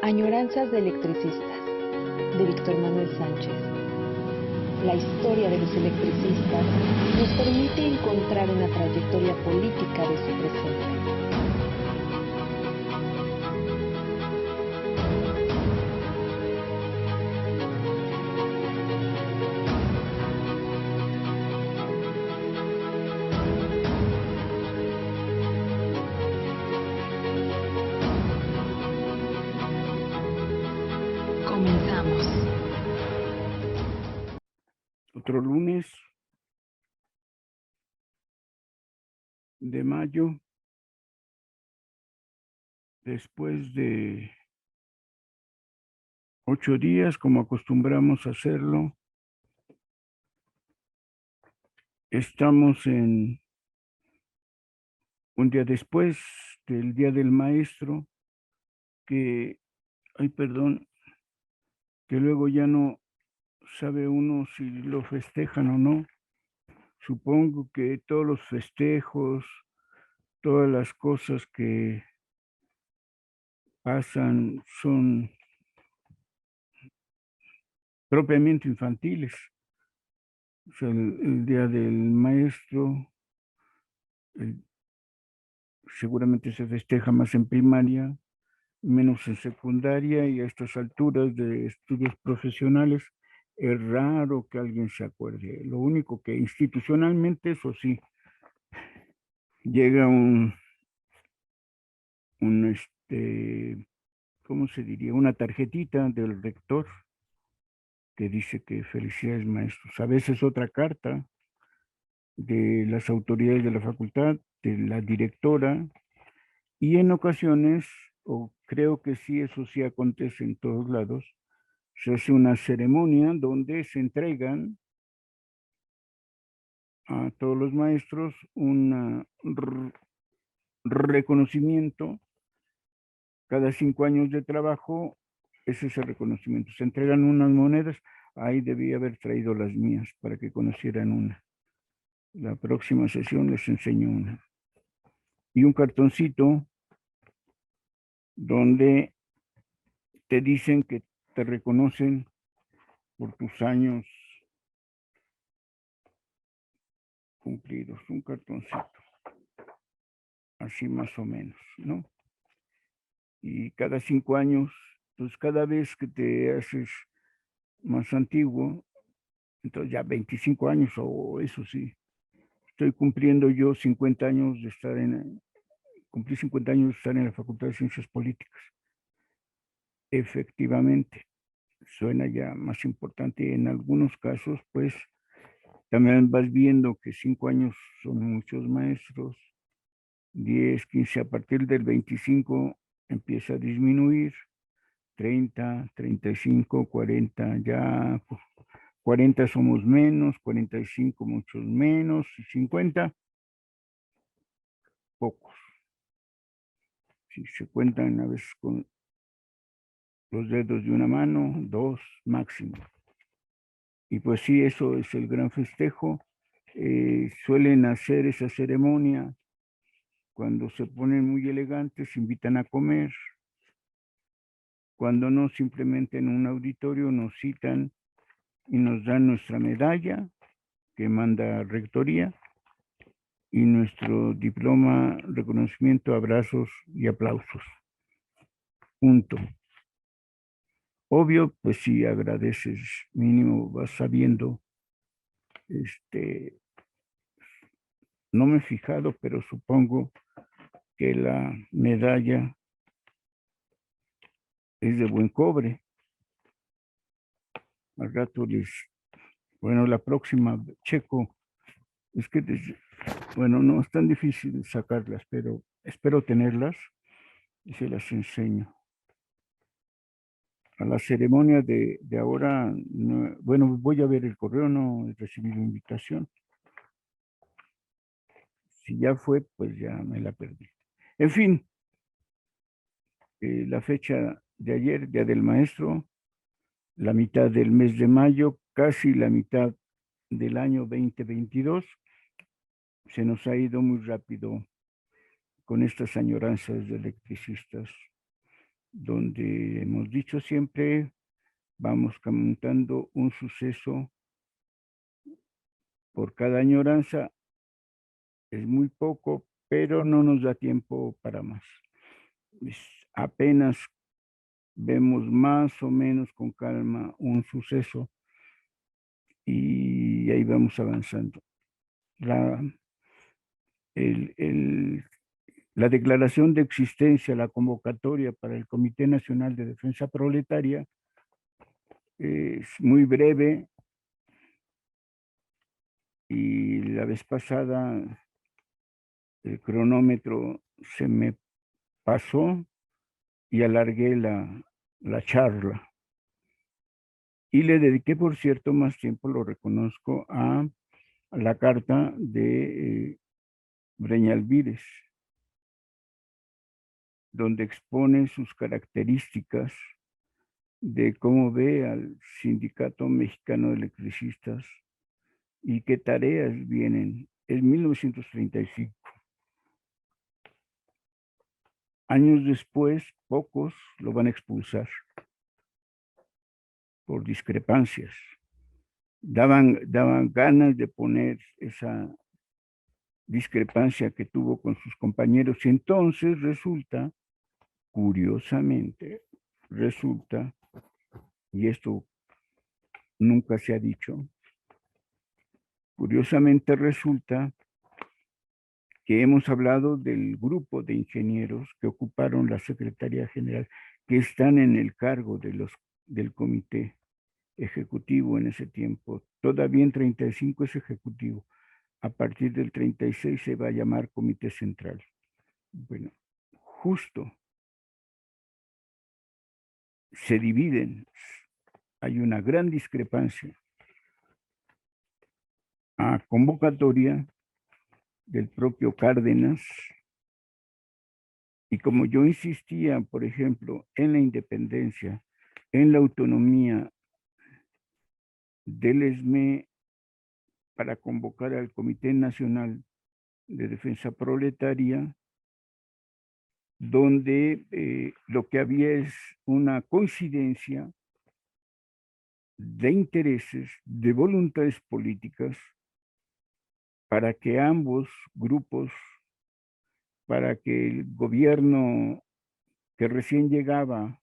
Añoranzas de electricistas, de Víctor Manuel Sánchez. La historia de los electricistas nos permite encontrar una trayectoria política de su presente. Comenzamos. Otro lunes de mayo, después de 8 días, como acostumbramos a hacerlo, estamos en un día después del Día del Maestro, que, que luego ya no sabe uno si lo festejan o no. Supongo que todos los festejos, todas las cosas que pasan son propiamente infantiles. O sea, el Día del Maestro seguramente se festeja más en primaria, menos en secundaria, y a estas alturas de estudios profesionales es raro que alguien se acuerde. Lo único que institucionalmente, eso sí, llega ¿cómo se diría? Una tarjetita del rector que dice que felicidades maestros. A veces otra carta de las autoridades de la facultad, de la directora, y en ocasiones, o creo que sí, eso sí acontece en todos lados, se hace una ceremonia donde se entregan a todos los maestros un reconocimiento. Cada 5 años de trabajo es ese reconocimiento. Se entregan unas monedas. Ahí debí haber traído las mías para que conocieran una. La próxima sesión les enseño una. Y un cartoncito donde te dicen que te reconocen por tus años cumplidos. Un cartoncito. Así más o menos, ¿no? Y cada 5 años, pues cada vez que te haces más antiguo, entonces ya 25 años, o eso sí, estoy cumpliendo yo 50 años de estar cumplí 50 años de estar en la Facultad de Ciencias Políticas. Efectivamente, suena ya más importante. En algunos casos, pues, también vas viendo que 5 años son muchos maestros, 10, 15, a partir del 25 empieza a disminuir, 30, 35, 40, ya 40 somos menos, 45 muchos menos, y 50 pocos. Si se cuentan a veces con los dedos de una mano, 2 máximo. Y pues sí, eso es el gran festejo. Suelen hacer esa ceremonia cuando se ponen muy elegantes, invitan a comer. Cuando no, simplemente en un auditorio nos citan y nos dan nuestra medalla que manda rectoría y nuestro diploma, reconocimiento, abrazos y aplausos. Punto. Obvio, pues si agradeces, mínimo vas sabiendo, no me he fijado, pero supongo que la medalla es de buen cobre. Al rato bueno, la próxima checo, es que bueno, no es tan difícil sacarlas, pero espero tenerlas y se las enseño. A la ceremonia de ahora, no, bueno, voy a ver el correo, no he recibido invitación. Si ya fue, pues ya me la perdí. En fin, la fecha de ayer, Día del Maestro, la mitad del mes de mayo, casi la mitad del año 2022, se nos ha ido muy rápido con estas añoranzas de electricistas. donde hemos dicho siempre, vamos comentando un suceso por cada añoranza, es muy poco, pero no nos da tiempo para más. Apenas vemos más o menos con calma un suceso y ahí vamos avanzando. La, la declaración de existencia, la convocatoria para el Comité Nacional de Defensa Proletaria es muy breve y la vez pasada el cronómetro se me pasó y alargué la charla. Y le dediqué, por cierto, más tiempo, lo reconozco, a la carta de Breñalvídez, donde expone sus características de cómo ve al Sindicato Mexicano de Electricistas y qué tareas vienen. Es 1935. Años después, pocos lo van a expulsar por discrepancias. Daban ganas de poner esa discrepancia que tuvo con sus compañeros y entonces resulta, curiosamente, resulta, y esto nunca se ha dicho, curiosamente resulta que hemos hablado del grupo de ingenieros que ocuparon la Secretaría General, que están en el cargo del comité ejecutivo en ese tiempo. Todavía en 35 es ejecutivo. A partir del 36 se va a llamar Comité Central. Bueno, justo se dividen. Hay una gran discrepancia a convocatoria del propio Cárdenas. Y como yo insistía, por ejemplo, en la independencia, en la autonomía del ESME para convocar al Comité Nacional de Defensa Proletaria, donde lo que había es una coincidencia de intereses, de voluntades políticas, para que ambos grupos, para que el gobierno que recién llegaba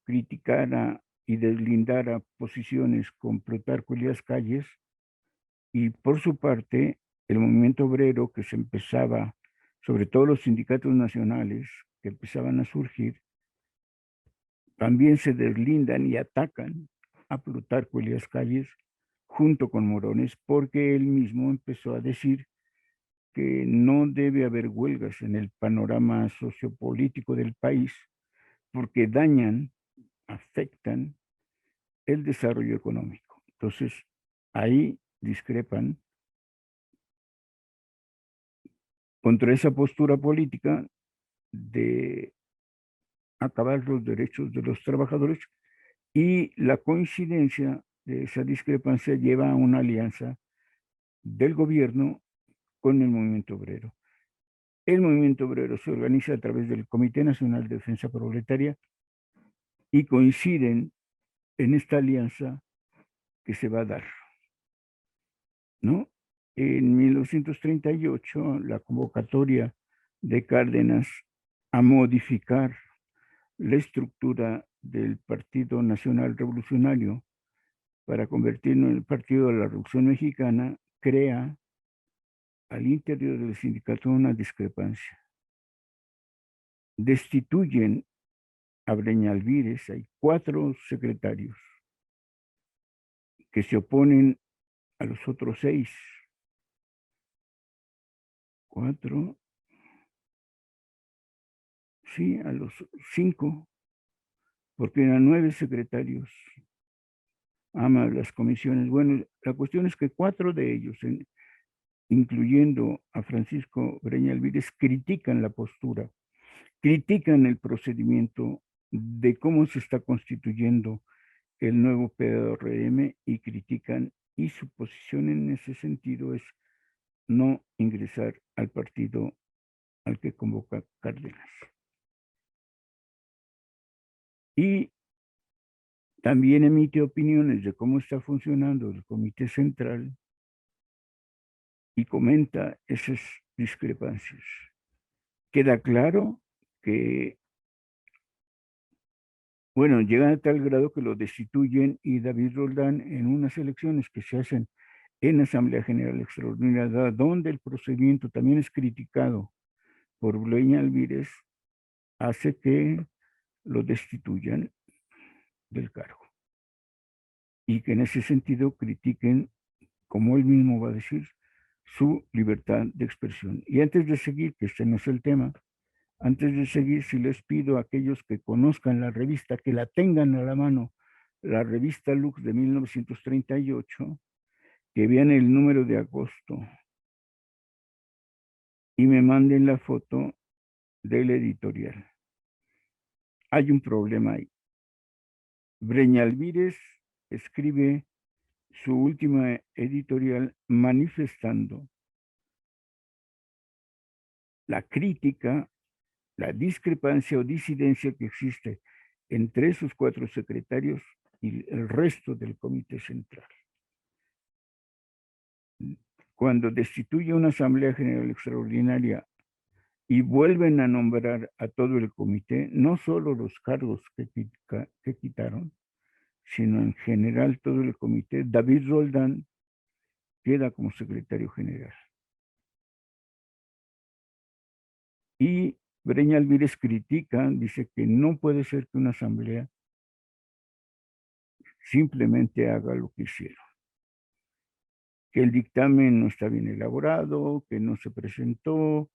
criticara y deslindara posiciones con Plutarco Elías Calles, y por su parte el movimiento obrero que se empezaba, sobre todo los sindicatos nacionales que empezaban a surgir, también se deslindan y atacan a Plutarco Elías Calles junto con Morones, porque él mismo empezó a decir que no debe haber huelgas en el panorama sociopolítico del país porque dañan, afectan el desarrollo económico. Entonces, ahí discrepan contra esa postura política de acabar los derechos de los trabajadores y la coincidencia de esa discrepancia lleva a una alianza del gobierno con el movimiento obrero. El movimiento obrero se organiza a través del Comité Nacional de Defensa Proletaria y coinciden en esta alianza que se va a dar, ¿no? En 1938, la convocatoria de Cárdenas a modificar la estructura del Partido Nacional Revolucionario para convertirlo en el Partido de la Revolución Mexicana crea al interior del sindicato una discrepancia. Destituyen a Breñalvídez, hay 4 secretarios que se oponen a los otros 6. 4, sí, a los 5, porque eran 9 secretarios. Ama las comisiones. Bueno, la cuestión es que 4 de ellos, incluyendo a Francisco Breñalvídez, critican la postura, critican el procedimiento de cómo se está constituyendo el nuevo PRM y critican, y su posición en ese sentido es no ingresar al partido al que convoca Cárdenas. y también emite opiniones de cómo está funcionando el Comité Central y comenta esas discrepancias. Queda claro que, bueno, llegan a tal grado que lo destituyen y David Roldán en unas elecciones que se hacen en Asamblea General Extraordinaria, donde el procedimiento también es criticado por Bleña Alvírez, hace que lo destituyan del cargo. Y que en ese sentido critiquen, como él mismo va a decir, su libertad de expresión. Y antes de seguir, que este no es el tema, antes de seguir, si les pido a aquellos que conozcan la revista, que la tengan a la mano, la revista Lux de 1938, que vean el número de agosto y me manden la foto del editorial. Hay un problema ahí. Breña Alvírez escribe su última editorial manifestando la crítica, la discrepancia o disidencia que existe entre sus 4 secretarios y el resto del Comité Central. Cuando destituye una Asamblea General Extraordinaria y vuelven a nombrar a todo el comité, no solo los cargos que quitaron, sino en general todo el comité, David Roldán queda como secretario general. Y Breña Alvírez critica, dice que no puede ser que una asamblea simplemente haga lo que hicieron, que el dictamen no está bien elaborado, que no se presentó,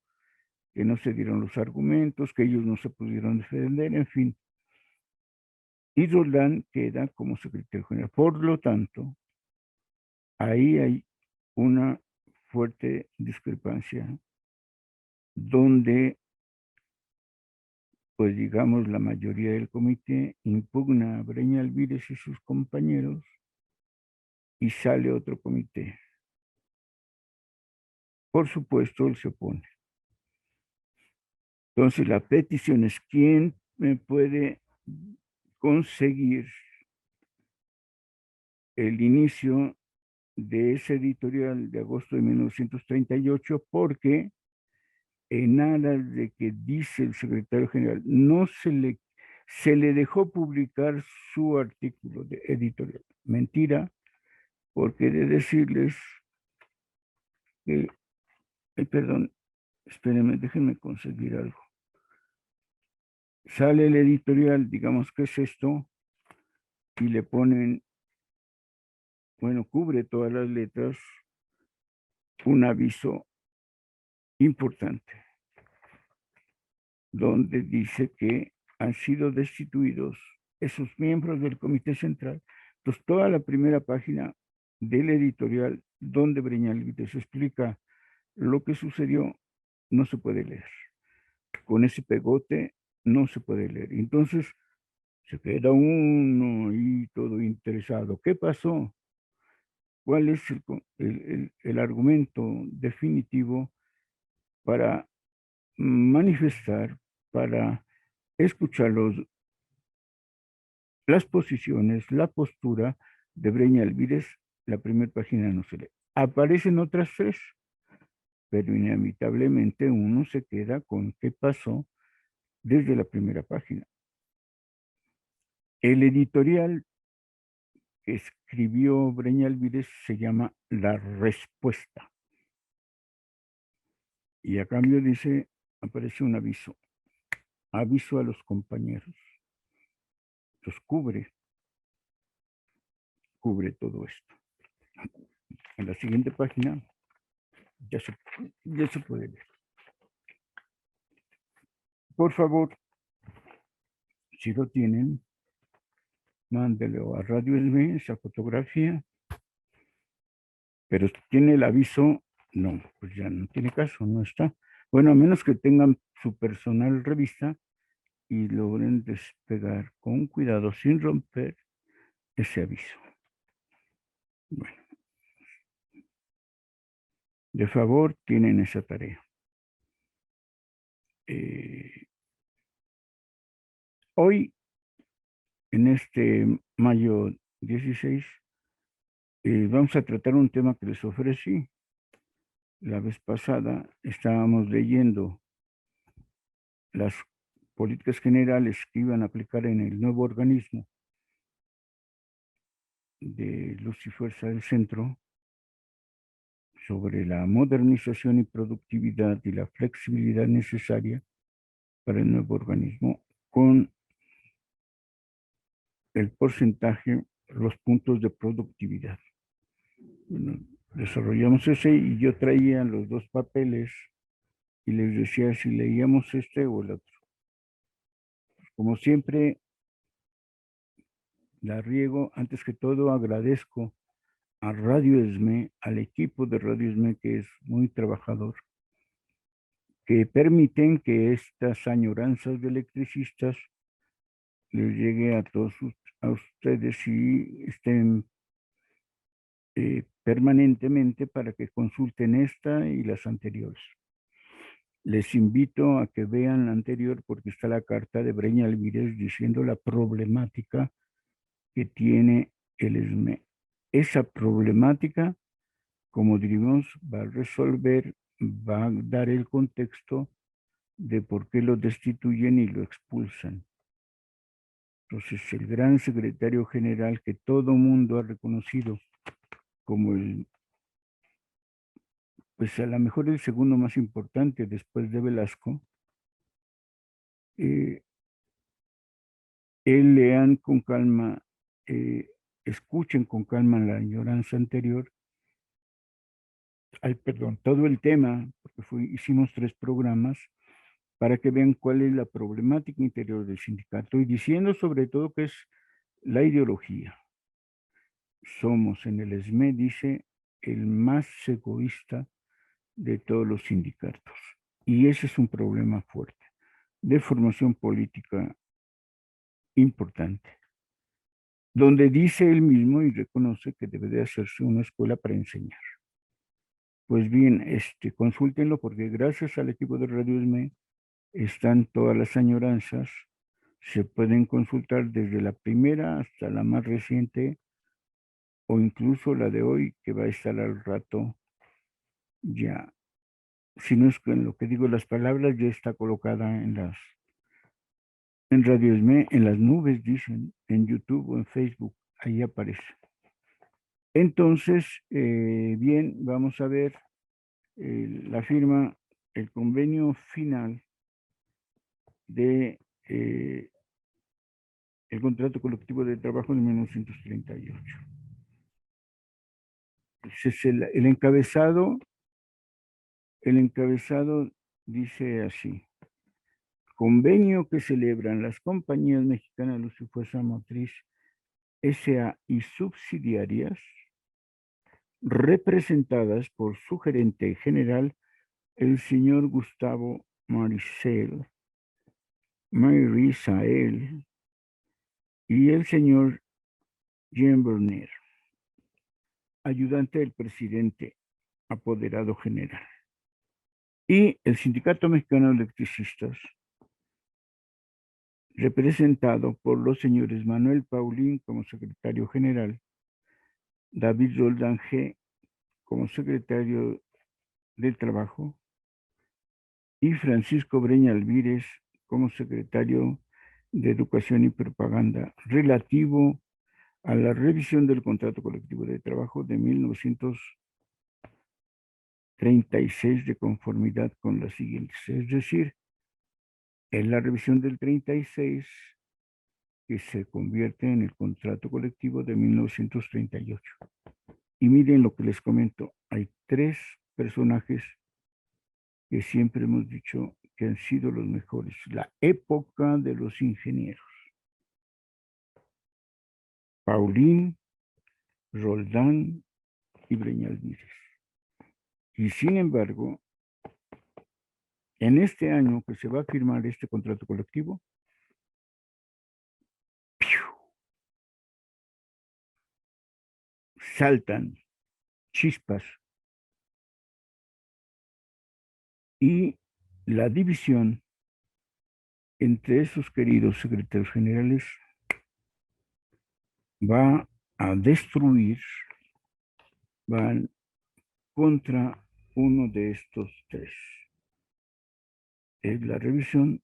que no se dieron los argumentos, que ellos no se pudieron defender, en fin. Y Roldán queda como secretario general. Por lo tanto, ahí hay una fuerte discrepancia donde, pues digamos, la mayoría del comité impugna a Breña Alvírez y sus compañeros y sale otro comité. Por supuesto, él se opone. Entonces, la petición es: ¿quién me puede conseguir el inicio de ese editorial de agosto de 1938? Porque en aras de que dice el secretario general, no se le dejó publicar su artículo de editorial. Mentira, porque he de decirles que, perdón, espérenme, déjenme conseguir algo. Sale el editorial, digamos que es esto, y le ponen, bueno, cubre todas las letras, un aviso importante, donde dice que han sido destituidos esos miembros del Comité Central. Entonces, toda la primera página del editorial, donde Breña Alvírez explica lo que sucedió, no se puede leer. Con ese pegote no se puede leer. Entonces, se queda uno y todo interesado. ¿Qué pasó? ¿Cuál es el argumento definitivo para manifestar, para escuchar las posiciones, la postura de Breña Alvírez? La primera página no se lee. Aparecen otras 3, pero inevitablemente uno se queda con qué pasó desde la primera página. El editorial que escribió Breña Alvírez se llama La Respuesta. Y a cambio dice, aparece un aviso. Aviso a los compañeros. Entonces cubre todo esto. En la siguiente página ya se puede leer. Por favor, si lo tienen, mándelo a Radio SB, esa fotografía. Pero tiene el aviso, no, pues ya no tiene caso, no está. Bueno, a menos que tengan su personal revista y logren despegar con cuidado, sin romper ese aviso. Bueno, de favor, tienen esa tarea. Hoy en este mayo 16 vamos a tratar un tema que les ofrecí. La vez pasada estábamos leyendo las políticas generales que iban a aplicar en el nuevo organismo de Luz y Fuerza del Centro sobre la modernización y productividad y la flexibilidad necesaria para el nuevo organismo con el porcentaje, los puntos de productividad. Bueno, desarrollamos ese y yo traía los dos papeles y les decía si leíamos este o el otro. Como siempre, la riego. Antes que todo, agradezco a Radio ESME, al equipo de Radio ESME, que es muy trabajador, que permiten que estas añoranzas de electricistas les llegue a todos a ustedes y estén permanentemente para que consulten esta y las anteriores. Les invito a que vean la anterior porque está la carta de Breña Alvírez diciendo la problemática que tiene el ESME. Esa problemática, como diríamos, va a resolver, va a dar el contexto de por qué lo destituyen y lo expulsan. Entonces, el gran secretario general que todo mundo ha reconocido como pues a lo mejor el segundo más importante después de Velasco, él lean con calma, escuchen con calma la añoranza anterior, perdón, todo el tema, porque hicimos 3 programas, para que vean cuál es la problemática interior del sindicato y diciendo sobre todo que es la ideología. Somos en el ESME, dice, el más egoísta de todos los sindicatos. Y ese es un problema fuerte de formación política importante, donde dice él mismo y reconoce que debe de hacerse una escuela para enseñar. Pues bien, consúltenlo porque gracias al equipo de Radio ESME están todas las añoranzas, se pueden consultar desde la primera hasta la más reciente o incluso la de hoy que va a estar al rato ya. Si no es que en lo que digo las palabras ya está colocada en Radio ESME, en las nubes dicen, en YouTube o en Facebook, ahí aparece. Entonces, bien, vamos a ver la firma, el convenio final de el contrato colectivo de trabajo de 1938. Es el encabezado dice así: convenio que celebran las compañías mexicanas Luz y Fuerza Motriz S.A. y subsidiarias, representadas por su gerente general, el señor Gustavo Marisael, y el señor Jean Bernier, ayudante del presidente, apoderado general. Y el Sindicato Mexicano de Electricistas, representado por los señores Manuel Paulín como secretario general, David Roldán G. como secretario del Trabajo y Francisco Breña Alvírez como secretario de Educación y Propaganda, relativo a la revisión del contrato colectivo de trabajo de 1936 de conformidad con las siguientes. Es decir, en la revisión del 36 que se convierte en el contrato colectivo de 1938. Y miren lo que les comento, hay 3 personajes que siempre hemos dicho que han sido los mejores. La época de los ingenieros. Paulín, Roldán y Breña Alvírez. Y sin embargo, en este año que se va a firmar este contrato colectivo, saltan chispas y la división entre esos queridos secretarios generales va a destruir, van contra uno de estos tres. Es la revisión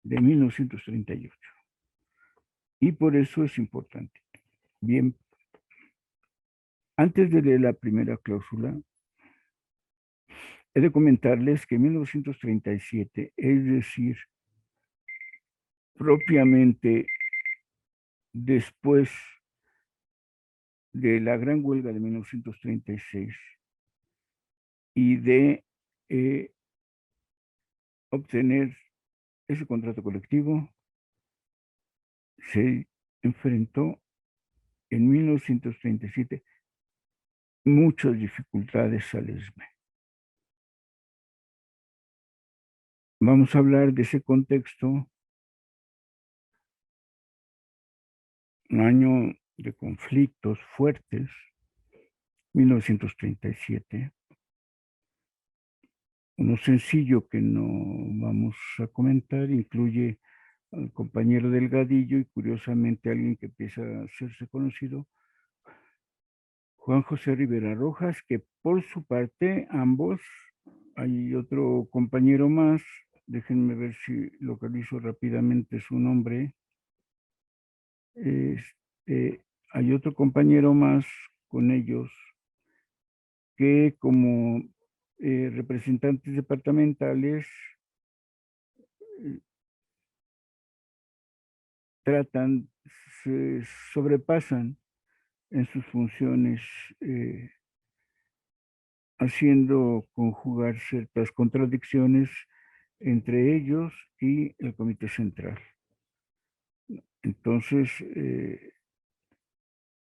de 1938. Y por eso es importante. Bien, antes de leer la primera cláusula, he de comentarles que en 1937, es decir, propiamente después de la gran huelga de 1936 y de obtener ese contrato colectivo, se enfrentó en 1937 muchas dificultades al ESME. Vamos a hablar de ese contexto, un año de conflictos fuertes, 1937. Uno sencillo que no vamos a comentar incluye al compañero Delgadillo y curiosamente alguien que empieza a hacerse conocido, Juan José Rivera Rojas, que por su parte ambos, hay otro compañero más, déjenme ver si localizo rápidamente su nombre, hay otro compañero más con ellos que como representantes departamentales tratan, se sobrepasan en sus funciones, haciendo conjugar ciertas contradicciones entre ellos y el Comité Central. Entonces,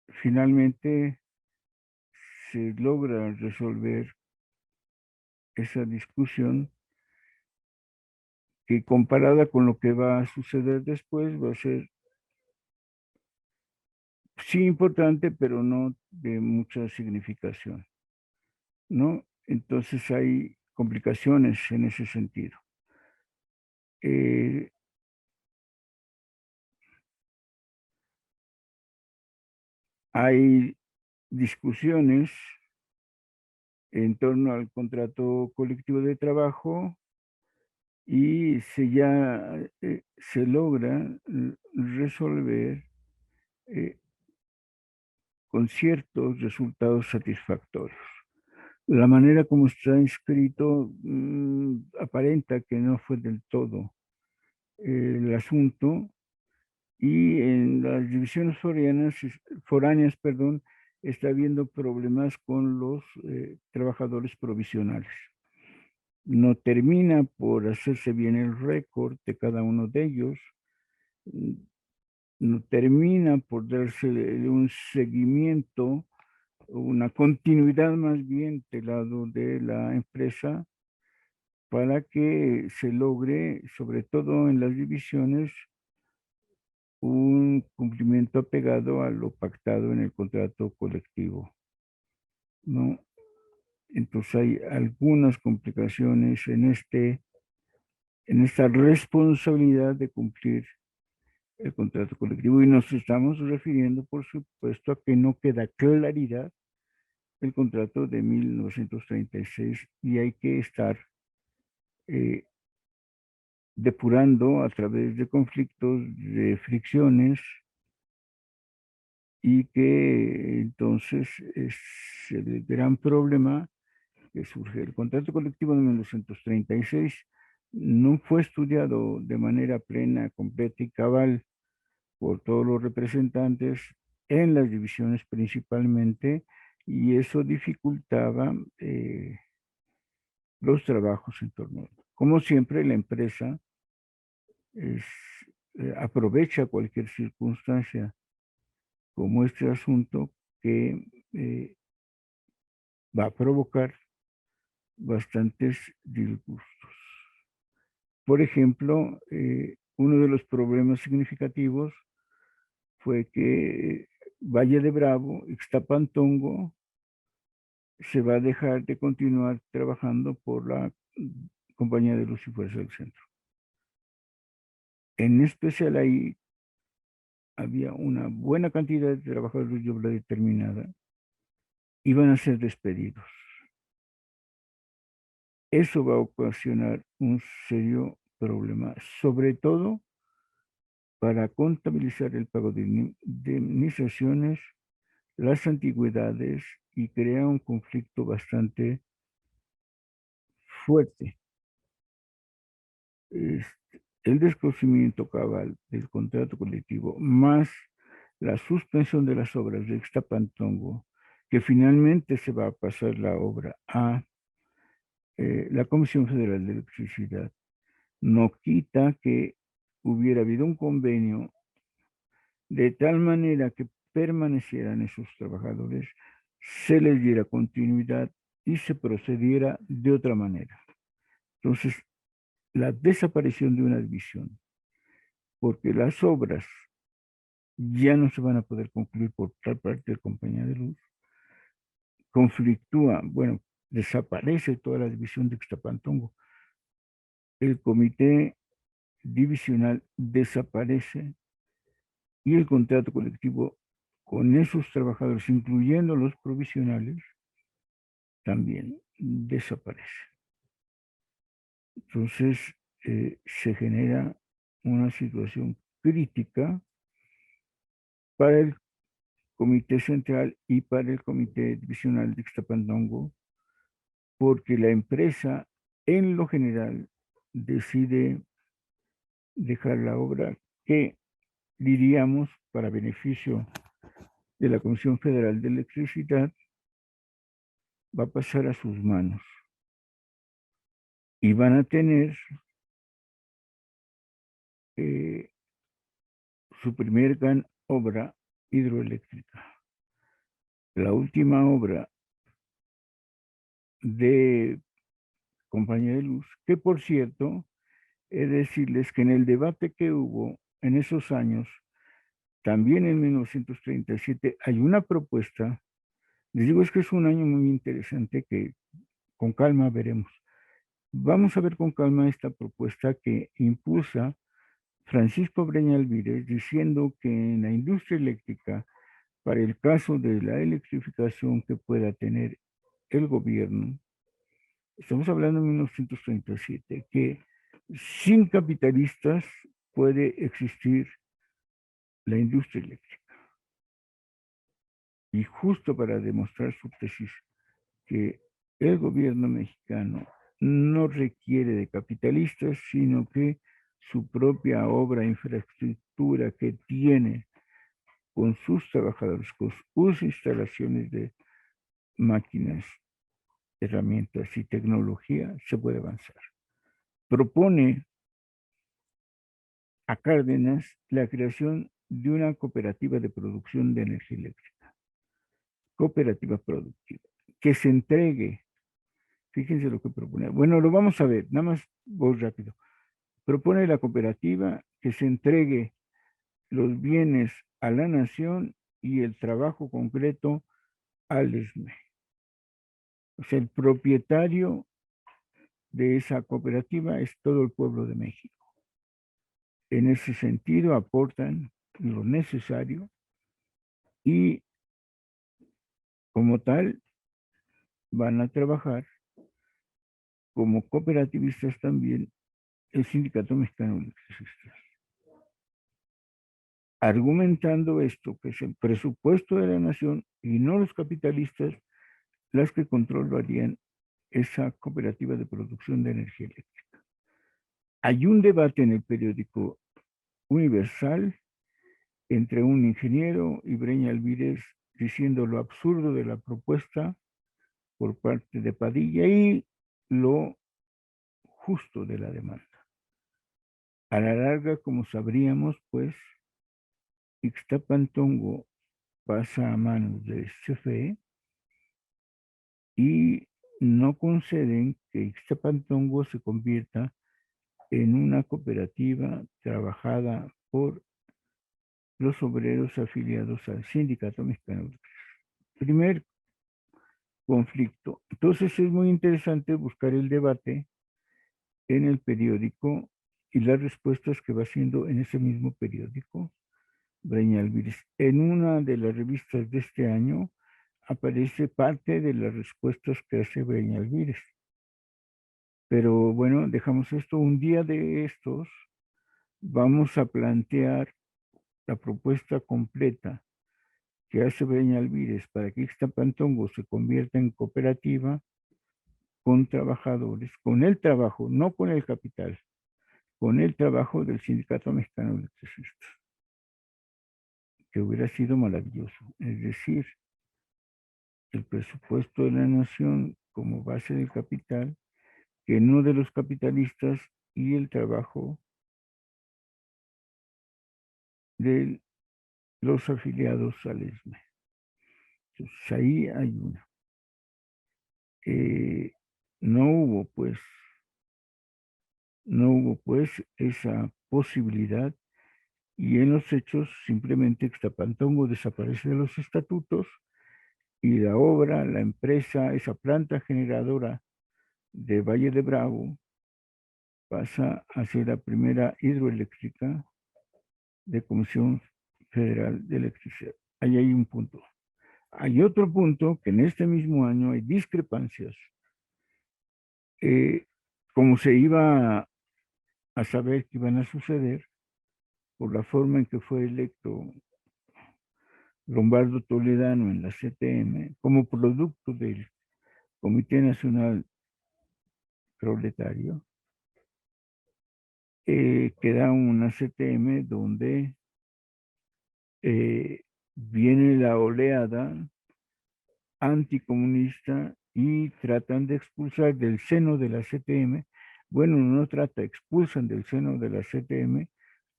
finalmente se logra resolver esa discusión que comparada con lo que va a suceder después va a ser sí importante, pero no de mucha significación, ¿no? Entonces hay complicaciones en ese sentido. Hay discusiones en torno al contrato colectivo de trabajo y se logra resolver con ciertos resultados satisfactorios. La manera como está inscrito aparenta que no fue del todo el asunto y en las divisiones foráneas, perdón, está habiendo problemas con los trabajadores provisionales. No termina por hacerse bien el récord de cada uno de ellos, no termina por darse un seguimiento, una continuidad más bien del lado de la empresa para que se logre, sobre todo en las divisiones, un cumplimiento apegado a lo pactado en el contrato colectivo, ¿no? Entonces hay algunas complicaciones en esta responsabilidad de cumplir el contrato colectivo y nos estamos refiriendo, por supuesto, a que no queda claridad el contrato de 1936 y hay que estar depurando a través de conflictos, de fricciones y que entonces es el gran problema que surge. El contrato colectivo de 1936 no fue estudiado de manera plena, completa y cabal por todos los representantes en las divisiones principalmente, y eso dificultaba los trabajos en torno. Como siempre, la empresa aprovecha cualquier circunstancia como este asunto que va a provocar bastantes disgustos. Por ejemplo, uno de los problemas significativos fue que Valle de Bravo, Ixtapantongo, se va a dejar de continuar trabajando por la Compañía de Luz y Fuerza del Centro. En especial ahí había una buena cantidad de trabajadores de obra determinada, iban a ser despedidos. Eso va a ocasionar un serio problema, sobre todo para contabilizar el pago de indemnizaciones, las antigüedades, y crea un conflicto bastante fuerte. El desconocimiento cabal del contrato colectivo más la suspensión de las obras de Ixtapantongo, que finalmente se va a pasar la obra a la Comisión Federal de Electricidad, no quita que hubiera habido un convenio de tal manera que permanecieran esos trabajadores, se les diera continuidad y se procediera de otra manera. Entonces, la desaparición de una división, porque las obras ya no se van a poder concluir por tal parte de Compañía de Luz, conflictúa, bueno, desaparece toda la división de Ixtapantongo. El comité divisional desaparece y el contrato colectivo con esos trabajadores, incluyendo los provisionales, también desaparece. Entonces, se genera una situación crítica para el Comité Central y para el Comité Divisional de Ixtapantongo, porque la empresa, en lo general, decide dejar la obra que, diríamos, para beneficio de la Comisión Federal de Electricidad, va a pasar a sus manos y van a tener su primer gran obra hidroeléctrica. La última obra de Compañía de Luz, que por cierto, he de decirles que en el debate que hubo en esos años, también en 1937, hay una propuesta. Les digo, es que es un año muy interesante que con calma veremos. Vamos a ver con calma esta propuesta que impulsa Francisco Breña Alvírez, diciendo que en la industria eléctrica, para el caso de la electrificación que pueda tener el gobierno, estamos hablando de 1937, que sin capitalistas puede existir la industria eléctrica. Y justo para demostrar su tesis, que el gobierno mexicano no requiere de capitalistas, sino que su propia obra, infraestructura que tiene con sus trabajadores, con sus instalaciones de máquinas, herramientas y tecnología, se puede avanzar. Propone a Cárdenas la creación de una cooperativa de producción de energía eléctrica, cooperativa productiva, que se entregue. Fíjense lo que propone. Bueno, lo vamos a ver, nada más voy rápido. Propone la cooperativa que se entregue los bienes a la nación y el trabajo concreto al ESME. O sea, el propietario de esa cooperativa es todo el pueblo de México. En ese sentido, aportan lo necesario y, como tal, van a trabajar como cooperativistas también el Sindicato Mexicano de Electricistas. Argumentando esto, que es el presupuesto de la nación y no los capitalistas las que controlarían esa cooperativa de producción de energía eléctrica. Hay un debate en el periódico Universal entre un ingeniero y Breña Alvírez diciendo lo absurdo de la propuesta por parte de Padilla y lo justo de la demanda. A la larga, como sabríamos, pues, Ixtapantongo pasa a manos de CFE y no conceden que Ixtapantongo se convierta en una cooperativa trabajada por los obreros afiliados al Sindicato Mexicano. Primer conflicto. Entonces es muy interesante buscar el debate en el periódico y las respuestas que va haciendo en ese mismo periódico Breña Alvírez. En una de las revistas de este año aparece parte de las respuestas que hace Breña Alvírez. Pero bueno, dejamos esto. Un día de estos vamos a plantear la propuesta completa que hace Breña Alvírez para que Ixtapantongo se convierta en cooperativa con trabajadores, con el trabajo, no con el capital, con el trabajo del Sindicato Mexicano de Electricistas, que hubiera sido maravilloso. Es decir, el presupuesto de la nación como base del capital, que no de los capitalistas, y el trabajo de los afiliados al ESME. Entonces, ahí hay una. No hubo esa posibilidad, y en los hechos simplemente Ixtapantongo desaparece de los estatutos y la obra, la empresa, esa planta generadora de Valle de Bravo pasa a ser la primera hidroeléctrica de Comisión Federal de Electricidad. Ahí hay un punto. Hay otro punto que en este mismo año hay discrepancias. Como se iba a saber que iban a suceder por la forma en que fue electo Lombardo Toledano en la CTM como producto del Comité Nacional Proletario, queda una CTM donde viene la oleada anticomunista y tratan de expulsar del seno de la CTM, bueno, no trata, expulsan del seno de la CTM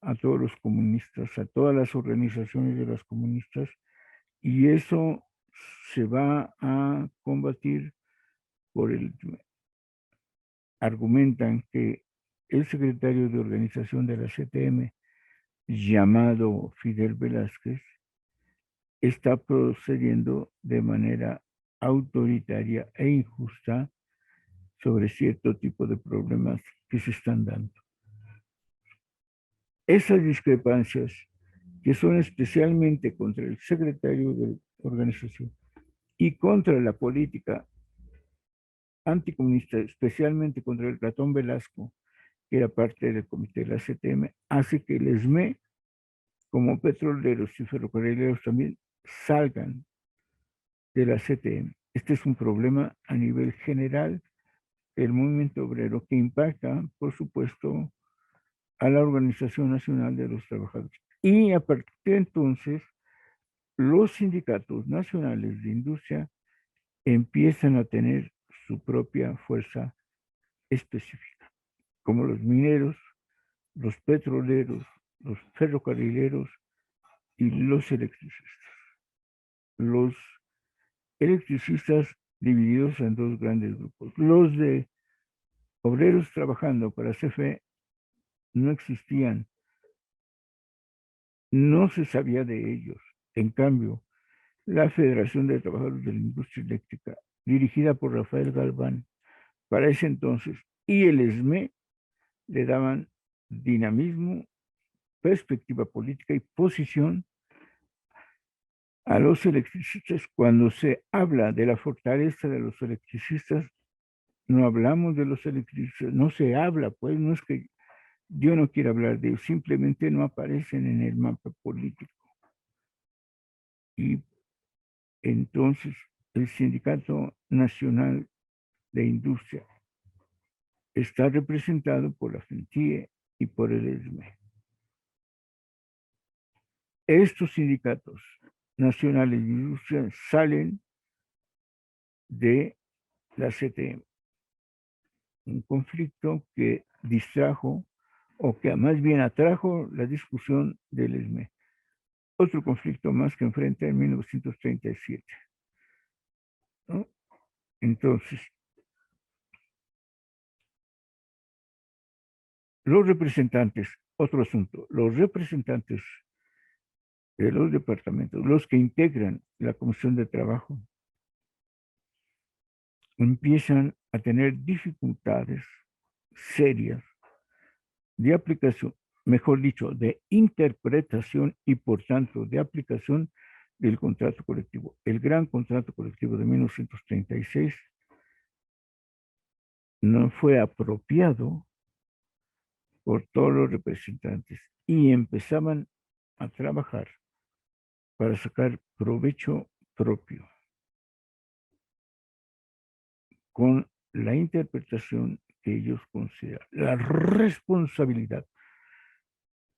a todos los comunistas, a todas las organizaciones de los comunistas, y eso se va a combatir por el... Argumentan que el secretario de organización de la CTM, llamado Fidel Velázquez, está procediendo de manera autoritaria e injusta sobre cierto tipo de problemas que se están dando. Esas discrepancias, que son especialmente contra el secretario de organización y contra la política anticomunista, especialmente contra el ratón Velasco, que era parte del comité de la CTM, hace que el ESME, como petroleros y ferrocarrileros también, salgan de la CTM. Este es un problema a nivel general del movimiento obrero que impacta, por supuesto, a la Organización Nacional de los Trabajadores. Y a partir de entonces, los sindicatos nacionales de industria empiezan a tener su propia fuerza específica, como los mineros, los petroleros, los ferrocarrileros y los electricistas. Los electricistas divididos en dos grandes grupos. Los de obreros trabajando para CFE no existían, no se sabía de ellos. En cambio, la Federación de Trabajadores de la Industria Eléctrica, dirigida por Rafael Galván, para ese entonces, y el ESME, le daban dinamismo, perspectiva política y posición a los electricistas. Cuando se habla de la fortaleza de los electricistas, no hablamos de los electricistas, no se habla, pues no es que yo no quiera hablar de ellos, simplemente no aparecen en el mapa político. Y entonces el Sindicato Nacional de Industria está representado por la FENTIE y por el ESME. Estos sindicatos nacionales de industria salen de la CTM, un conflicto que distrajo o que más bien atrajo la discusión del ESME. Otro conflicto más que enfrenta en 1937, ¿no? Entonces, los representantes, otro asunto, los representantes de los departamentos, los que integran la Comisión de Trabajo, empiezan a tener dificultades serias de aplicación mejor dicho, de interpretación y por tanto de aplicación del contrato colectivo. El gran contrato colectivo de 1936 no fue apropiado por todos los representantes y empezaban a trabajar para sacar provecho propio con la interpretación que ellos consideran, la responsabilidad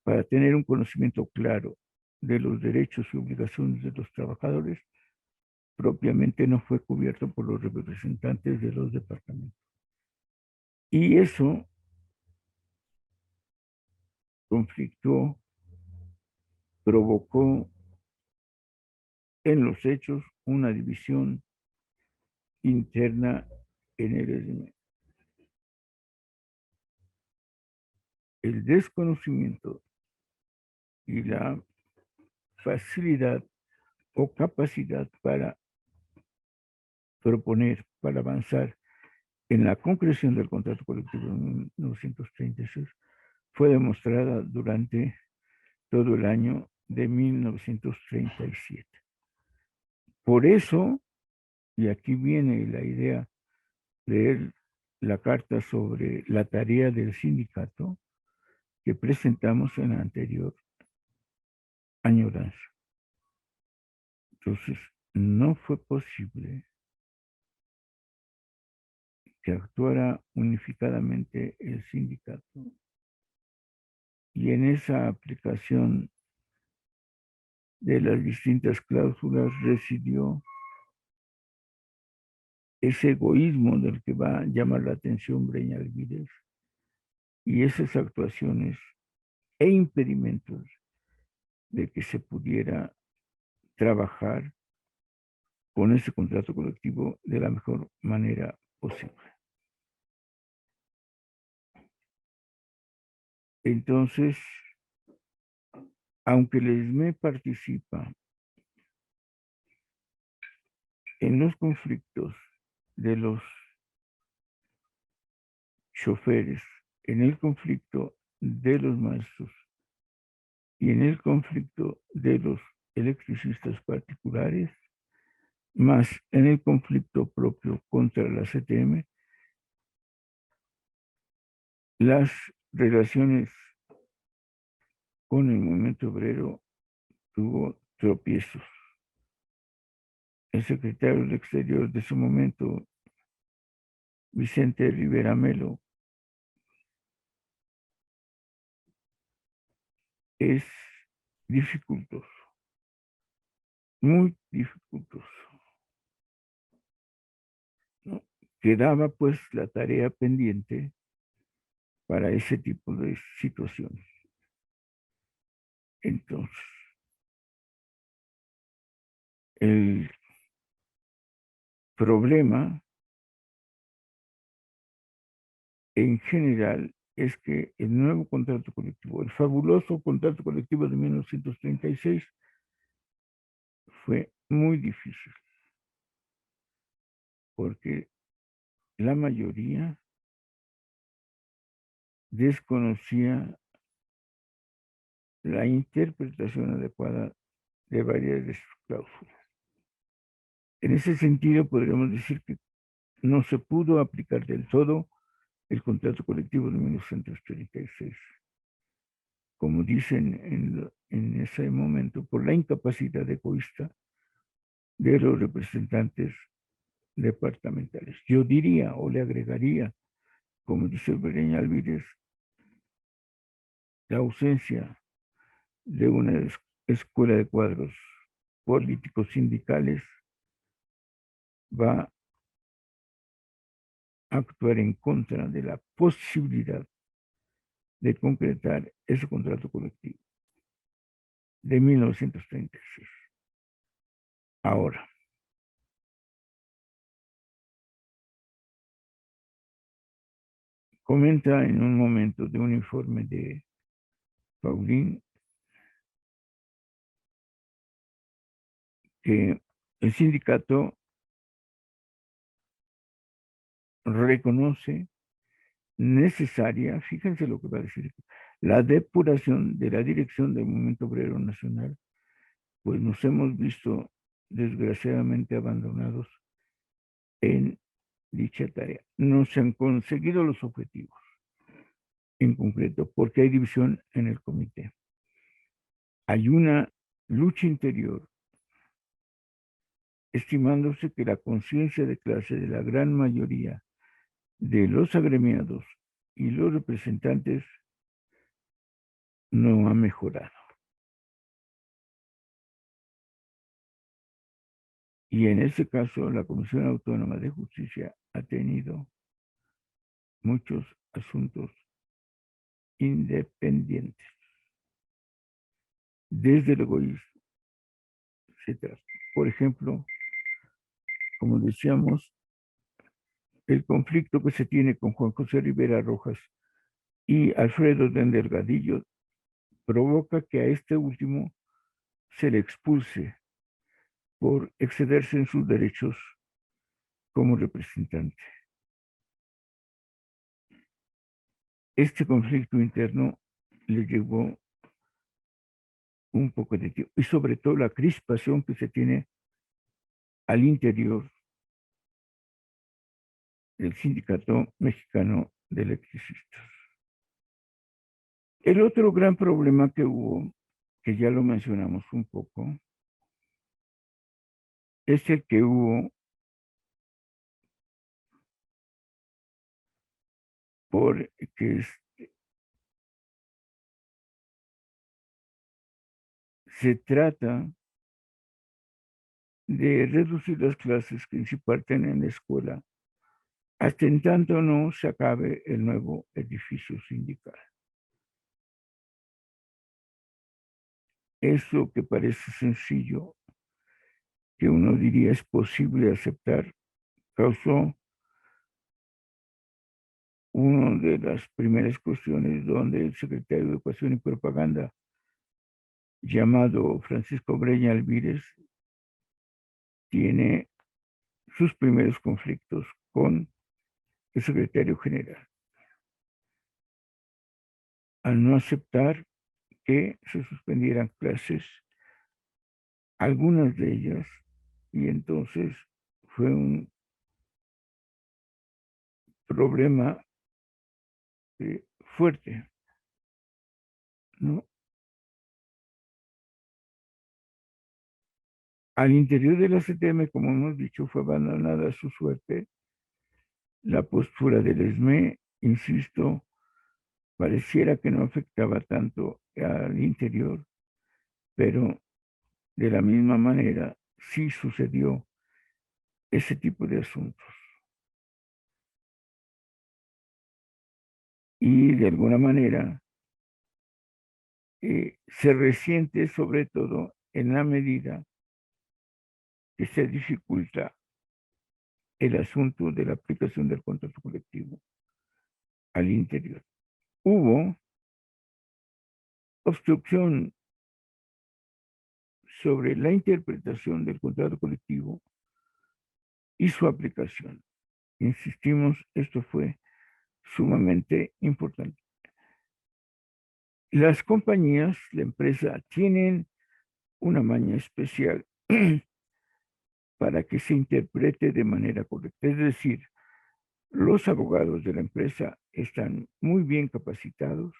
para tener un conocimiento claro de los derechos y obligaciones de los trabajadores, propiamente no fue cubierto por los representantes de los departamentos. Y eso conflictó, provocó en los hechos una división interna en el SDM. El desconocimiento y la facilidad o capacidad para proponer, para avanzar en la concreción del contrato colectivo de 1936 fue demostrada durante todo el año de 1937. Por eso, y aquí viene la idea de leer la carta sobre la tarea del sindicato que presentamos en la anterior añoranza. Entonces, no fue posible que actuara unificadamente el sindicato y en esa aplicación de las distintas cláusulas residió ese egoísmo del que va a llamar la atención Breña Alvírez y esas actuaciones e impedimentos de que se pudiera trabajar con ese contrato colectivo de la mejor manera posible. Entonces, aunque el ESME participa en los conflictos de los choferes, en el conflicto de los maestros y en el conflicto de los electricistas particulares, más en el conflicto propio contra la CTM, las relaciones con el movimiento obrero tuvo tropiezos. El secretario de Exterior de ese momento, Vicente Rivera Melo, es dificultoso, muy dificultoso, ¿no? Quedaba pues la tarea pendiente para ese tipo de situaciones. Entonces, el problema en general es que el nuevo contrato colectivo, el fabuloso contrato colectivo de 1936, fue muy difícil, porque la mayoría desconocía la interpretación adecuada de varias de sus cláusulas. En ese sentido, podríamos decir que no se pudo aplicar del todo el contrato colectivo de 1936, como dicen en ese momento, por la incapacidad egoísta de los representantes departamentales. Yo diría o le agregaría, como dice Bereña Alvírez, la ausencia de una escuela de cuadros políticos sindicales va a actuar en contra de la posibilidad de concretar ese contrato colectivo de 1936. Ahora, comenta en un momento de un informe de Paulín que el sindicato reconoce necesaria, fíjense lo que va a decir, la depuración de la dirección del Movimiento Obrero Nacional, pues nos hemos visto desgraciadamente abandonados en dicha tarea. No se han conseguido los objetivos en concreto porque hay división en el comité. Hay una lucha interior, estimándose que la conciencia de clase de la gran mayoría de los agremiados y los representantes no ha mejorado. Y en ese caso, la Comisión Autónoma de Justicia ha tenido muchos asuntos independientes, desde el egoísmo, etc. Por ejemplo, como decíamos, el conflicto que se tiene con Juan José Rivera Rojas y Alfredo den Delgadillo provoca que a este último se le expulse por excederse en sus derechos como representante. Este conflicto interno le llevó un poco de tiempo y sobre todo la crispación que se tiene al interior del Sindicato Mexicano de Electricistas. El otro gran problema que hubo, que ya lo mencionamos un poco, es el que hubo porque se trata de reducir las clases que se imparten en la escuela hasta en tanto no se acabe el nuevo edificio sindical. Eso que parece sencillo, que uno diría es posible aceptar, causó una de las primeras cuestiones donde el secretario de Educación y Propaganda, llamado Francisco Breña Alvírez, tiene sus primeros conflictos con el secretario general, al no aceptar que se suspendieran clases, algunas de ellas, y entonces fue un problema fuerte, ¿no? Al interior de la CTM, como hemos dicho, fue abandonada a su suerte la postura del ESME, insisto, pareciera que no afectaba tanto al interior, pero de la misma manera sí sucedió ese tipo de asuntos. Y de alguna manera se resiente sobre todo en la medida que se dificulta el asunto de la aplicación del contrato colectivo al interior. Hubo obstrucción sobre la interpretación del contrato colectivo y su aplicación. Insistimos, esto fue sumamente importante. Las compañías, la empresa, tienen una maña especial para que se interprete de manera correcta. Es decir, los abogados de la empresa están muy bien capacitados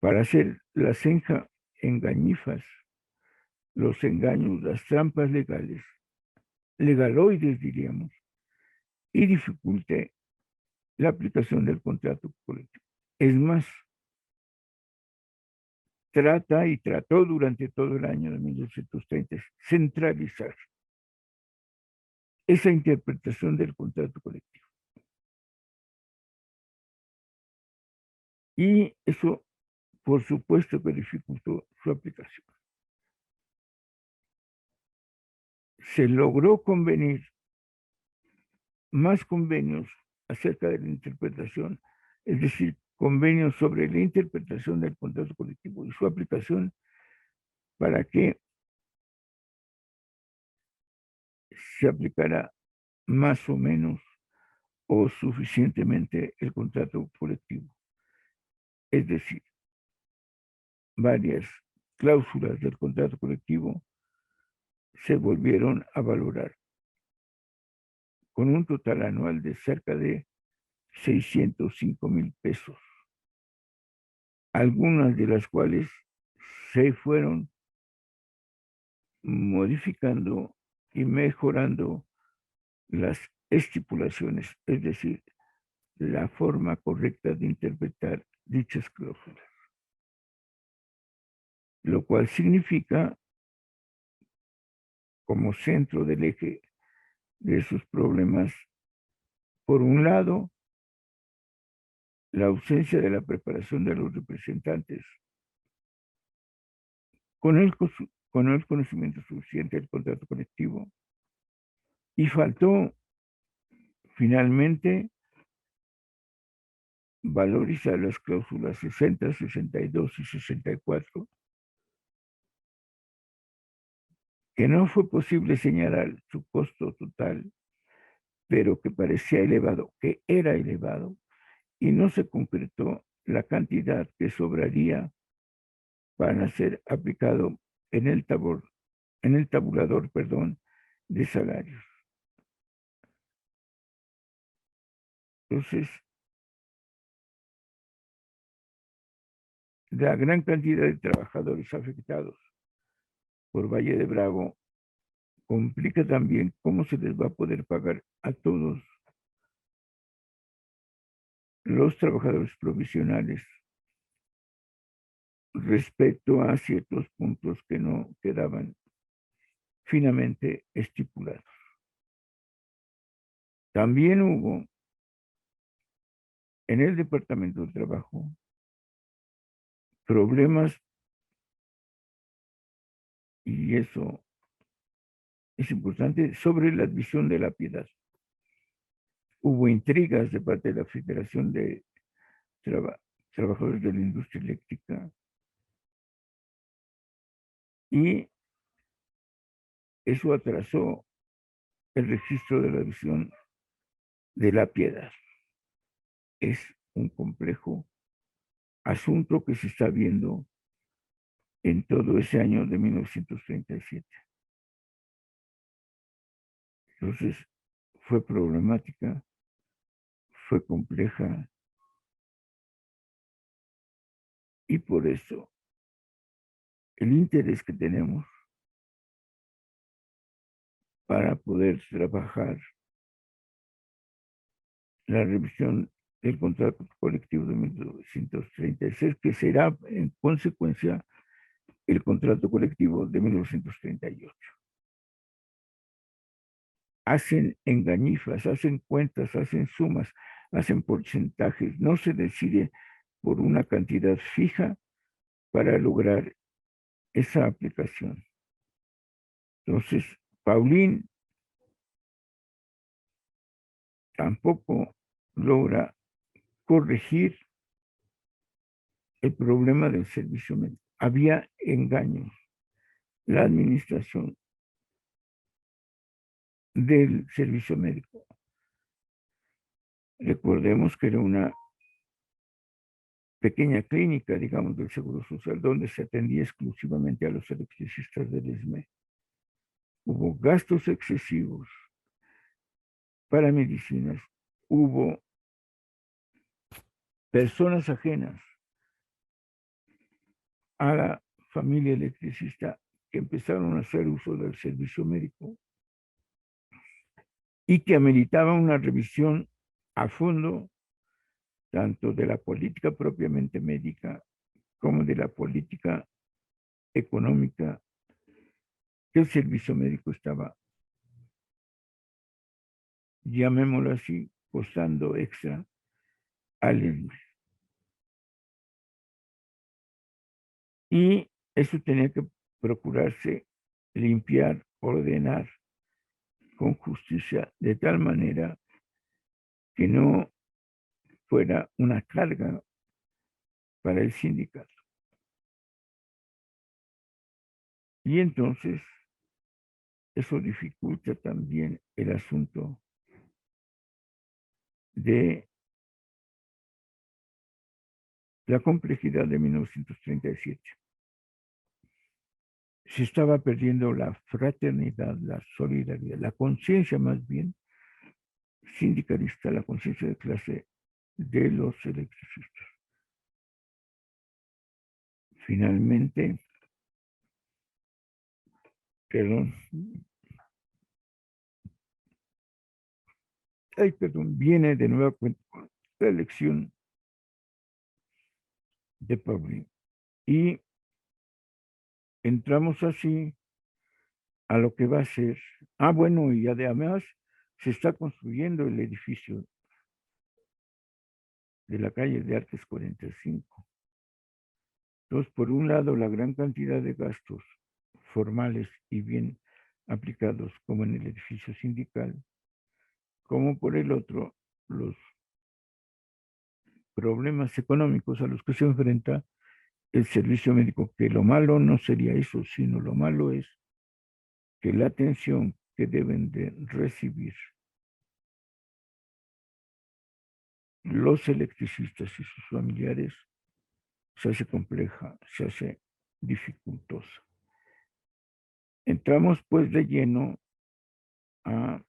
para hacer las engañifas, los engaños, las trampas legales, legaloides diríamos, y dificulte la aplicación del contrato colectivo. Es más, trata y trató durante todo el año de 1930 centralizar esa interpretación del contrato colectivo. Y eso, por supuesto, que dificultó su aplicación. Se logró convenir más convenios acerca de la interpretación, es decir, convenios sobre la interpretación del contrato colectivo y su aplicación para que se aplicara más o menos o suficientemente el contrato colectivo. Es decir, varias cláusulas del contrato colectivo se volvieron a valorar con un total anual de cerca de 605,000 pesos, algunas de las cuales se fueron modificando y mejorando las estipulaciones, es decir, la forma correcta de interpretar dichas cláusulas, lo cual significa, como centro del eje de esos problemas, por un lado, la ausencia de la preparación de los representantes con el conocimiento suficiente del contrato colectivo, y faltó finalmente valorizar las cláusulas 60, 62 y 64, que no fue posible señalar su costo total, pero que parecía elevado, que era elevado, y no se concretó la cantidad que sobraría para ser aplicado en el tabulador, de salarios. Entonces, la gran cantidad de trabajadores afectados por Valle de Bravo complica también cómo se les va a poder pagar a todos los trabajadores provisionales respecto a ciertos puntos que no quedaban finamente estipulados. También hubo en el Departamento de Trabajo problemas, y eso es importante, sobre la admisión de la piedad. Hubo intrigas de parte de la Federación de Trabajadores de la Industria Eléctrica, y eso atrasó el registro de la admisión de la piedad. Es un complejo asunto que se está viendo en todo ese año de 1937. Entonces, fue problemática, fue compleja, y por eso el interés que tenemos para poder trabajar la revisión del contrato colectivo de 1936, que será en consecuencia el contrato colectivo de 1938. Hacen engañifas, hacen cuentas, hacen sumas, hacen porcentajes, no se decide por una cantidad fija para lograr esa aplicación. Entonces, Paulín tampoco logra corregir el problema del servicio médico. Había engaños. La administración del servicio médico, recordemos que era una pequeña clínica, digamos, del Seguro Social, donde se atendía exclusivamente a los electricistas del ISME. Hubo gastos excesivos para medicinas, hubo personas ajenas a la familia electricista que empezaron a hacer uso del servicio médico y que ameritaban una revisión a fondo tanto de la política propiamente médica como de la política económica que el servicio médico estaba, llamémoslo así, costando extra al ISME. Y eso tenía que procurarse limpiar, ordenar con justicia, de tal manera que no fuera una carga para el sindicato. Y entonces eso dificulta también el asunto de la complejidad de 1937. Se estaba perdiendo la fraternidad, la solidaridad, la conciencia más bien sindicalista, la conciencia de clase de los electricistas. Finalmente, viene de nueva cuenta la elección de Pauli. Y entramos así a lo que va a ser. Bueno, y además se está construyendo el edificio de la calle de Artes 45. Entonces, por un lado, la gran cantidad de gastos formales y bien aplicados, como en el edificio sindical, como por el otro, los problemas económicos a los que se enfrenta el servicio médico, que lo malo no sería eso, sino lo malo es que la atención que deben de recibir los electricistas y sus familiares se hace compleja, se hace dificultosa. Entramos pues de lleno a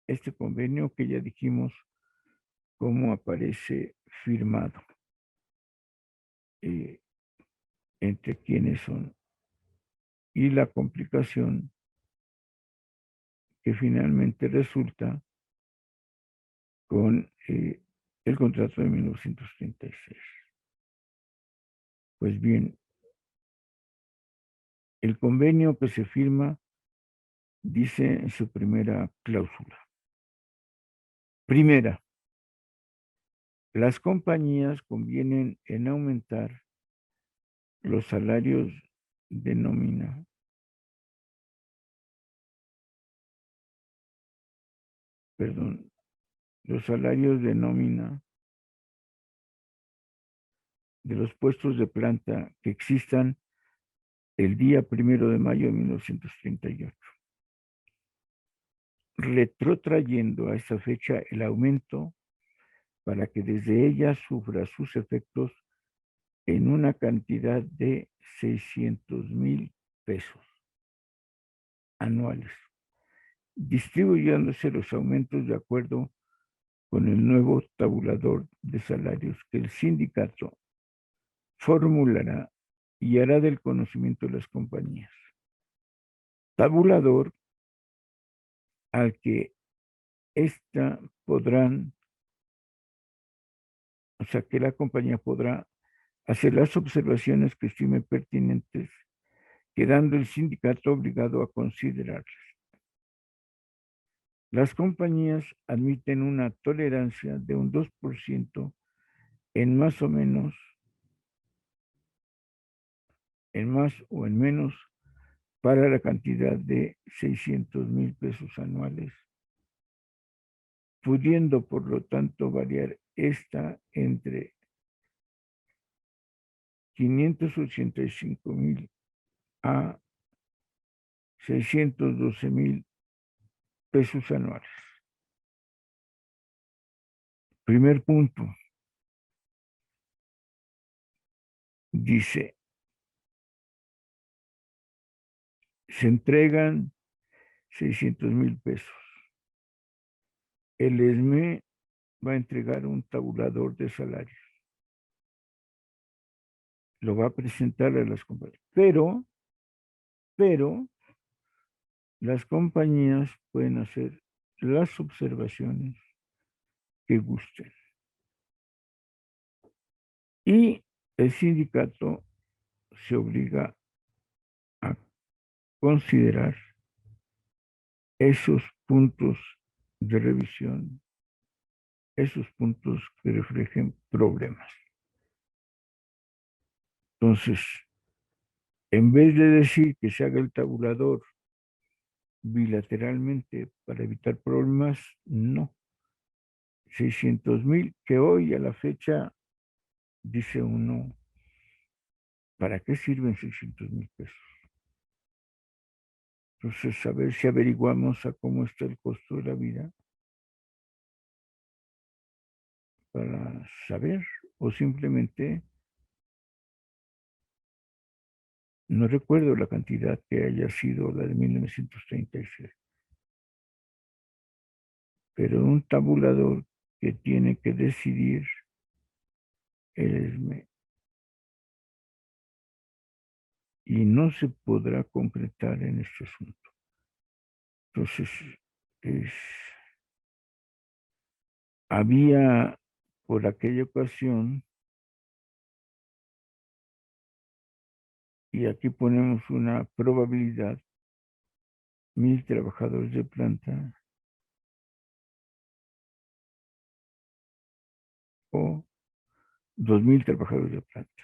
este convenio que ya dijimos cómo aparece firmado, entre quienes son, y la complicación que finalmente resulta con el contrato de 1936. Pues bien, el convenio que se firma dice en su primera cláusula. Primera, las compañías convienen en aumentar los salarios de nómina los salarios de nómina de los puestos de planta que existan el día 1 de mayo de 1938, retrotrayendo a esa fecha el aumento para que desde ella sufra sus efectos en una cantidad de 600,000 pesos anuales, distribuyéndose los aumentos de acuerdo con el nuevo tabulador de salarios que el sindicato formulará y hará del conocimiento de las compañías. Tabulador al que que la compañía podrá hacer las observaciones que estime pertinentes, quedando el sindicato obligado a considerarlas. Las compañías admiten una tolerancia de un 2% en más o menos, en más o en menos, para la cantidad de 600,000 pesos anuales, pudiendo por lo tanto variar esta entre 585,000 a 612,000 pesos anuales. Primer punto. Dice, se entregan 600,000 pesos. El ESME va a entregar un tabulador de salarios. Lo va a presentar a las compañías. Pero las compañías pueden hacer las observaciones que gusten. Y el sindicato se obliga a considerar esos puntos de revisión, esos puntos que reflejen problemas. Entonces, en vez de decir que se haga el tabulador bilateralmente para evitar problemas, no. 600,000, que hoy a la fecha dice uno, ¿para qué sirven 600,000 pesos? Entonces, a ver si averiguamos a cómo está el costo de la vida para saber o simplemente no recuerdo la cantidad que haya sido la de 1936, pero un tabulador que tiene que decidir el SME y no se podrá concretar en este asunto. Entonces, había por aquella ocasión, y aquí ponemos una probabilidad, 1,000 trabajadores de planta o 2,000 trabajadores de planta.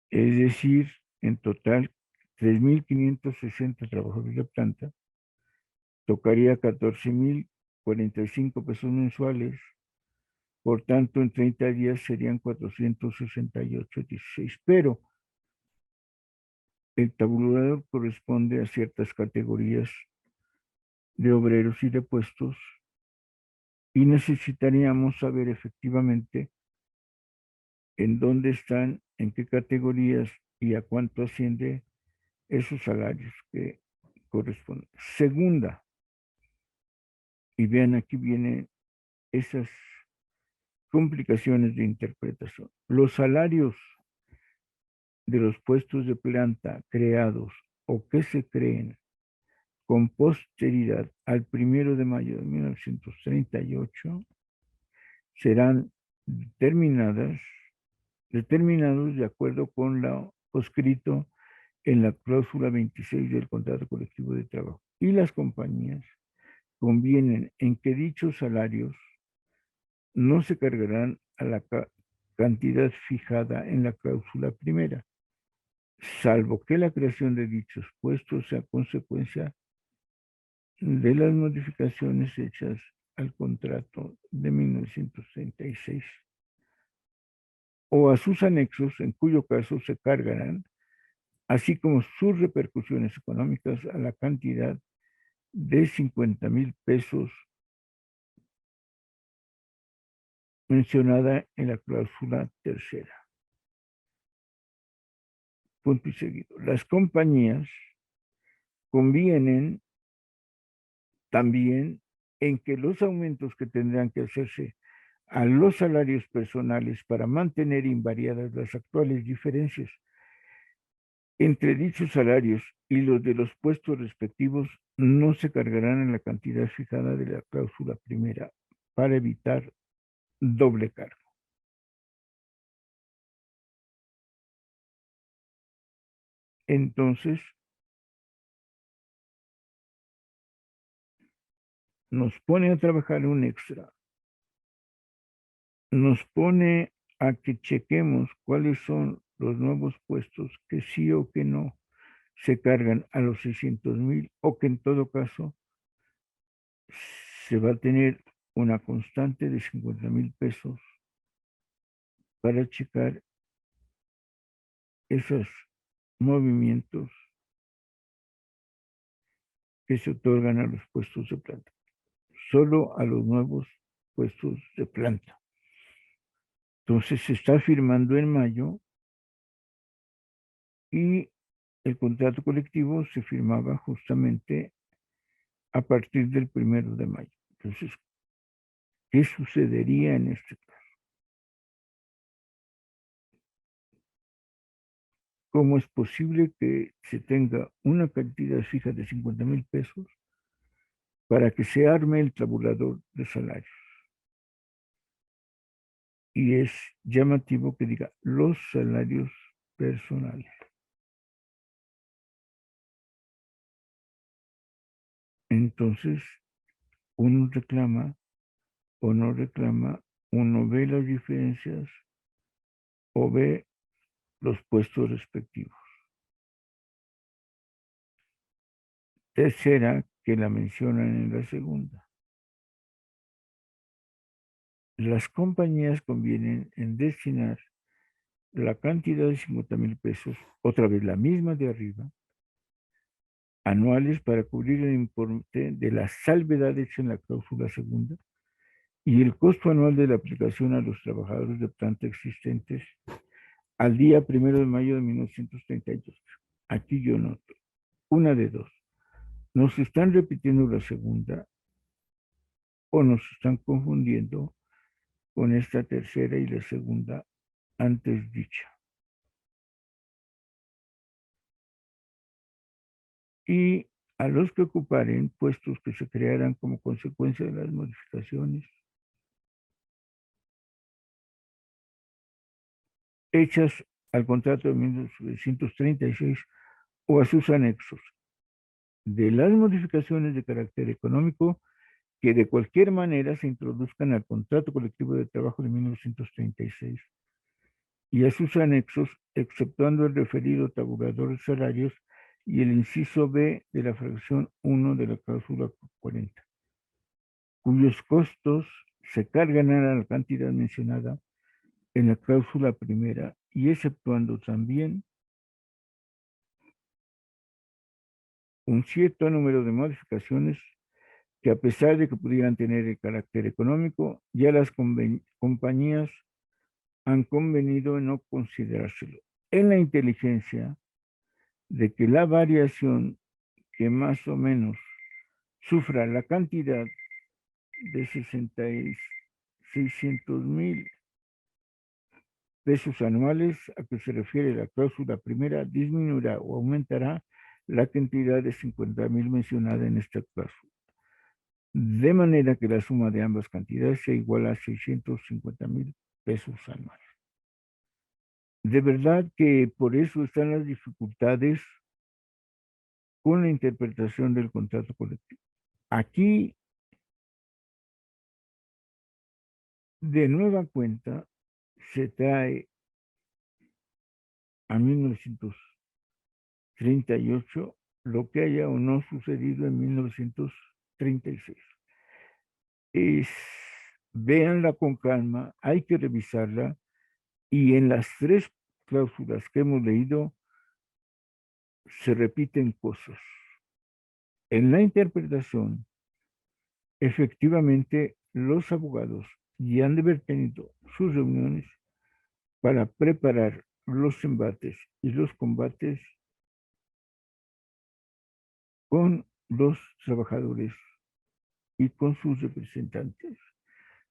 Es decir, en total, 3,560 trabajadores de planta, tocaría 14,045 pesos mensuales, por tanto, en 30 días serían 468,16. Pero el tabulador corresponde a ciertas categorías de obreros y de puestos y necesitaríamos saber efectivamente en dónde están, en qué categorías y a cuánto asciende esos salarios que corresponden. Segunda, y vean aquí vienen esas complicaciones de interpretación. Los salarios de los puestos de planta creados o que se creen con posteridad al 1 de mayo de 1938 serán determinados de acuerdo con lo escrito en la cláusula 26 del contrato colectivo de trabajo. Y las compañías convienen en que dichos salarios no se cargarán a la cantidad fijada en la cláusula primera, salvo que la creación de dichos puestos sea consecuencia de las modificaciones hechas al contrato de 1936 o a sus anexos, en cuyo caso se cargarán, así como sus repercusiones económicas, a la cantidad de 50,000 pesos mencionada en la cláusula tercera. Punto y seguido. Las compañías convienen también en que los aumentos que tendrán que hacerse a los salarios personales para mantener invariadas las actuales diferencias entre dichos salarios y los de los puestos respectivos no se cargarán en la cantidad fijada de la cláusula primera para evitar doble cargo. Entonces, nos pone a trabajar un extra, nos pone a que chequemos cuáles son los nuevos puestos que sí o que no se cargan a los 600,000 o que en todo caso se va a tener una constante de 50,000 pesos para checar esos movimientos que se otorgan a los puestos de planta, solo a los nuevos puestos de planta. Entonces se está firmando en mayo y el contrato colectivo se firmaba justamente a partir del 1 de mayo. Entonces, ¿qué sucedería en este caso? ¿Cómo es posible que se tenga una cantidad fija de 50,000 pesos para que se arme el tabulador de salarios? Y es llamativo que diga los salarios personales. Entonces, uno reclama o no reclama, uno ve las diferencias o ve los puestos respectivos. Tercera, que la mencionan en la segunda. Las compañías convienen en destinar la cantidad de 50,000 pesos, otra vez la misma de arriba, anuales para cubrir el importe de las salvedades en la cláusula segunda y el costo anual de la aplicación a los trabajadores de planta existentes al día 1 de mayo de 1938. Aquí yo noto, una de dos. Nos están repitiendo la segunda o nos están confundiendo con esta tercera y la segunda antes dicha. Y a los que ocuparen puestos que se crearan como consecuencia de las modificaciones hechas al contrato de 1936 o a sus anexos, de las modificaciones de carácter económico que de cualquier manera se introduzcan al contrato colectivo de trabajo de 1936 y a sus anexos, exceptuando el referido tabulador de salarios y el inciso B de la fracción 1 de la cláusula 40, cuyos costos se cargan a la cantidad mencionada en la cláusula primera y exceptuando también un cierto número de modificaciones que a pesar de que pudieran tener el carácter económico, ya las compañías han convenido en no considerárselo, en la inteligencia de que la variación que más o menos sufra la cantidad de 600,000 pesos anuales a que se refiere la cláusula primera disminuirá o aumentará la cantidad de 50,000 mencionada en esta cláusula, de manera que la suma de ambas cantidades sea igual a 650,000 pesos anuales. De verdad que por eso están las dificultades con la interpretación del contrato colectivo. Aquí, de nueva cuenta, se trae a 1938 lo que haya o no sucedido en 1936. Véanla con calma, hay que revisarla, y en las tres cláusulas que hemos leído se repiten cosas. En la interpretación, efectivamente, los abogados ya han de haber tenido sus reuniones para preparar los embates y los combates con los trabajadores y con sus representantes,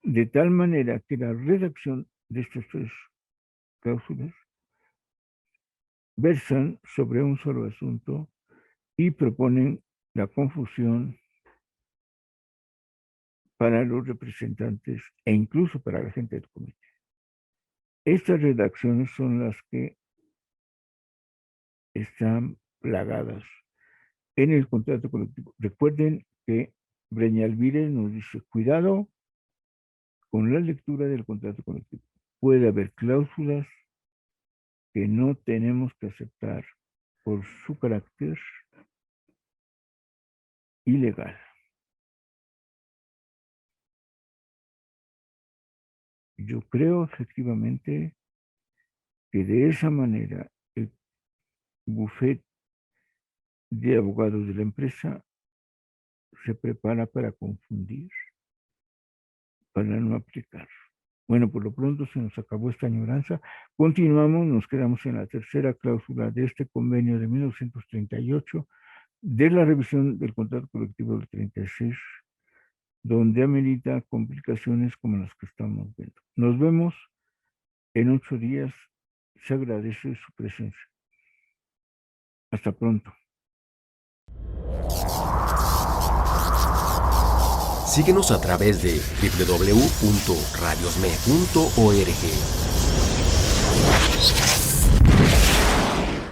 de tal manera que la redacción de estas tres cláusulas versan sobre un solo asunto y proponen la confusión para los representantes e incluso para la gente del comité. Estas redacciones son las que están plagadas en el contrato colectivo. Recuerden que Breñalvírez nos dice, cuidado con la lectura del contrato colectivo. Puede haber cláusulas que no tenemos que aceptar por su carácter ilegal. Yo creo efectivamente que de esa manera el bufete de abogados de la empresa se prepara para confundir, para no aplicar. Bueno, por lo pronto se nos acabó esta añoranza. Continuamos, nos quedamos en la tercera cláusula de este convenio de 1938, de la revisión del contrato colectivo del 36, donde amerita complicaciones como las que estamos viendo. Nos vemos en 8 días. Se agradece su presencia. Hasta pronto. Síguenos a través de www.radiosme.org.